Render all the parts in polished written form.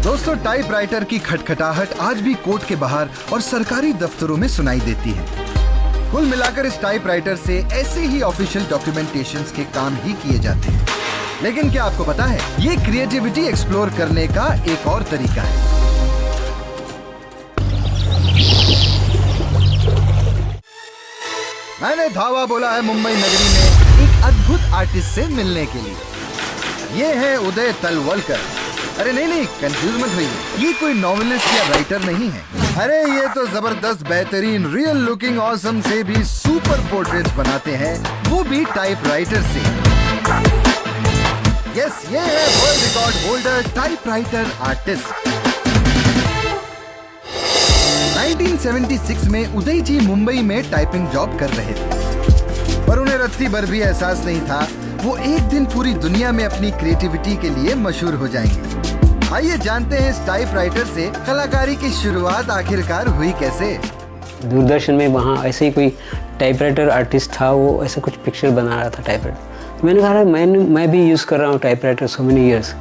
दोस्तों, टाइपराइटर की खटखटाहट आज भी कोर्ट के बाहर और सरकारी दफ्तरों में सुनाई देती है। कुल मिलाकर इस टाइपराइटर से ऐसे ही ऑफिशियल डॉक्यूमेंटेशंस के काम ही किए जाते हैं। लेकिन क्या आपको पता है, ये क्रिएटिविटी एक्सप्लोर करने का एक और तरीका है। मैंने धावा बोला है मुंबई नगरी में एक अद्भुत आर्टिस्ट से मिलने के लिए। ये है उदय तलवलकर। अरे नहीं, कंफ्यूज मत होइए, ये कोई नॉवेलिस्ट या राइटर नहीं है। अरे ये तो जबरदस्त, बेहतरीन, रियल लुकिंग ऑसम से भी सुपर पोर्ट्रेट्स बनाते हैं, वो भी टाइपराइटर से। यस, ये है world record holder, typewriter artist. 1976 में उदय जी मुंबई में टाइपिंग जॉब कर रहे थे, पर उन्हें रत्ती भर भी एहसास नहीं था वो एक दिन पूरी दुनिया में अपनी क्रिएटिविटी के लिए मशहूर हो जाएंगे। आइए जानते हैं इस टाइपराइटर से कलाकारी की शुरुआत आखिरकार हुई कैसे। दूरदर्शन में वहाँ ऐसे ही कोई टाइपराइटर आर्टिस्ट था, वो ऐसा कुछ पिक्चर बना रहा था टाइपराइटर। तो मैंने कहा मैं भी यूज़ कर रहा हूँ टाइपराइटर सो मेनी ईयर्स।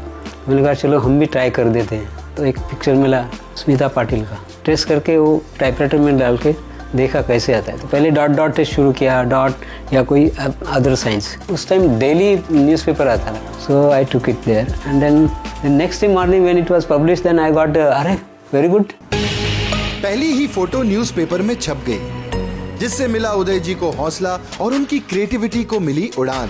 मैंने कहा चलो हम भी ट्राई कर देते हैं। तो एक पिक्चर मिला स्मिता पाटिल का, ट्रेस करके वो टाइपराइटर में डाल के देखा कैसे आता है। तो पहले डॉट से शुरू किया, डॉट या कोई अदर साइंस। उस टाइम डेली न्यूज़पेपर आता था, so I took it there and then the next day morning when it was published then I got अरे वेरी गुड। पहली ही फोटो न्यूज़पेपर में छप गई, जिससे मिला उदय जी को हौसला और उनकी क्रिएटिविटी को मिली उड़ान।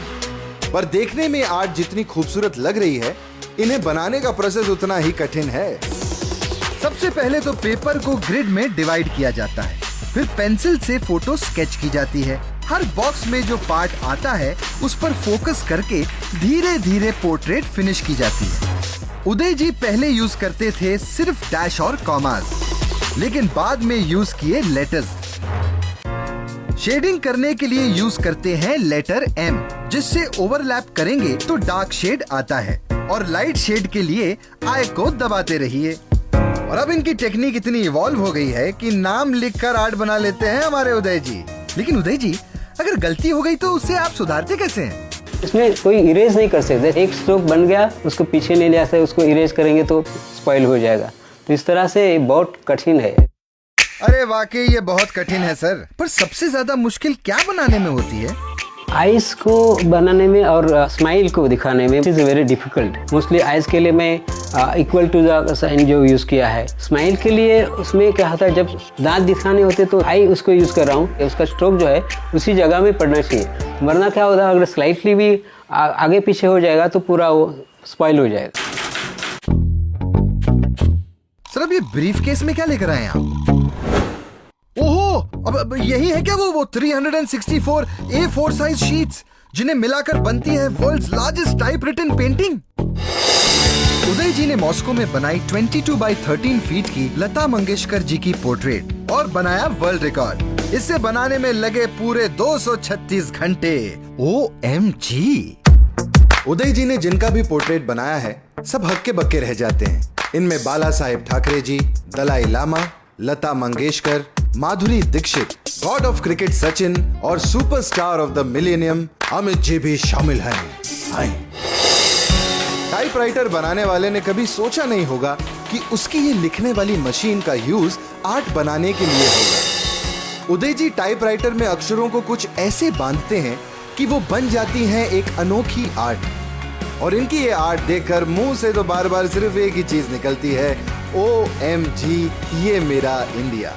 पर देखने में आर्ट जितनी खूबसूरत लग रही है, इन्हें बनाने का प्रोसेस उतना ही कठिन है। सबसे पहले तो पेपर को ग्रिड में डिवाइड किया जाता है, फिर पेंसिल से फोटो स्केच की जाती है। हर बॉक्स में जो पार्ट आता है उस पर फोकस करके धीरे धीरे पोर्ट्रेट फिनिश की जाती है। उदय जी पहले यूज करते थे सिर्फ डैश और कॉमास, लेकिन बाद में यूज किए लेटर्स। शेडिंग करने के लिए यूज करते हैं लेटर एम, जिससे ओवरलैप करेंगे तो डार्क शेड आता है, और लाइट शेड के लिए आई को दबाते रहिए। और अब इनकी टेक्निक इतनी इवॉल्व हो गई है कि नाम लिखकर आर्ट बना लेते हैं हमारे उदय जी। लेकिन उदय जी, अगर गलती हो गई तो उसे आप सुधारते कैसे हैं? इसमें कोई इरेज नहीं कर सकते। एक स्ट्रोक बन गया, उसको पीछे नहीं ले जा सकते, उसको इरेज करेंगे तो स्पॉइल हो जाएगा। तो इस तरह से बहुत कठिन है। अरे वाकई ये बहुत कठिन है सर। पर सबसे ज्यादा मुश्किल क्या बनाने में होती है? आइज को बनाने में और स्माइल को दिखाने में is very difficult. Mostly eyes के लिए मैं इक्वल टू द साइन जो यूज़ किया है। स्माइल के लिए उसमें क्या होता है, जब दांत दिखाने होते तो आई उसको यूज़ कर रहा हूँ, उसका स्ट्रोक जो है उसी जगह में पड़ना चाहिए। वरना क्या होता है, अगर स्लाइटली भी आगे पीछे हो जाएगा तो पूरा वो स्पॉइल हो जाएगा। सर, अब ये ब्रीफ केस में क्या लेकर आए आप? ओहो, अब यही है क्या वो 364 A4 साइज शीट्स, जिन्हें मिलाकर बनती है वर्ल्ड्स लार्जेस्ट टाइपरिटन पेंटिंग? उदय जी ने मॉस्को में बनाई 22 बाई 13 फीट की लता मंगेशकर जी की पोर्ट्रेट और बनाया वर्ल्ड रिकॉर्ड। इसे बनाने में लगे पूरे 236 घंटे। OMG! उदय जी ने जिनका भी पोर्ट्रेट बनाया है, सब हक्के बक्के रह जाते हैं। इनमें Bala Saheb Thackeray ji, Dalai Lama, Lata Mangeshkar, Madhuri Dixit, god of cricket Sachin और superstar of the millennium Amit ji भी शामिल हैं। टाइपराइटर बनाने वाले ने कभी सोचा नहीं होगा कि उसकी ये लिखने वाली मशीन का यूज आर्ट बनाने के लिए होगा। उदय जी टाइपराइटर में अक्षरों को कुछ ऐसे बांधते हैं कि वो बन जाती हैं एक अनोखी आर्ट। और इनकी ये आर्ट देखकर मुंह से तो बार बार सिर्फ एक ही चीज निकलती है, OMG, ये मेरा इंडिया।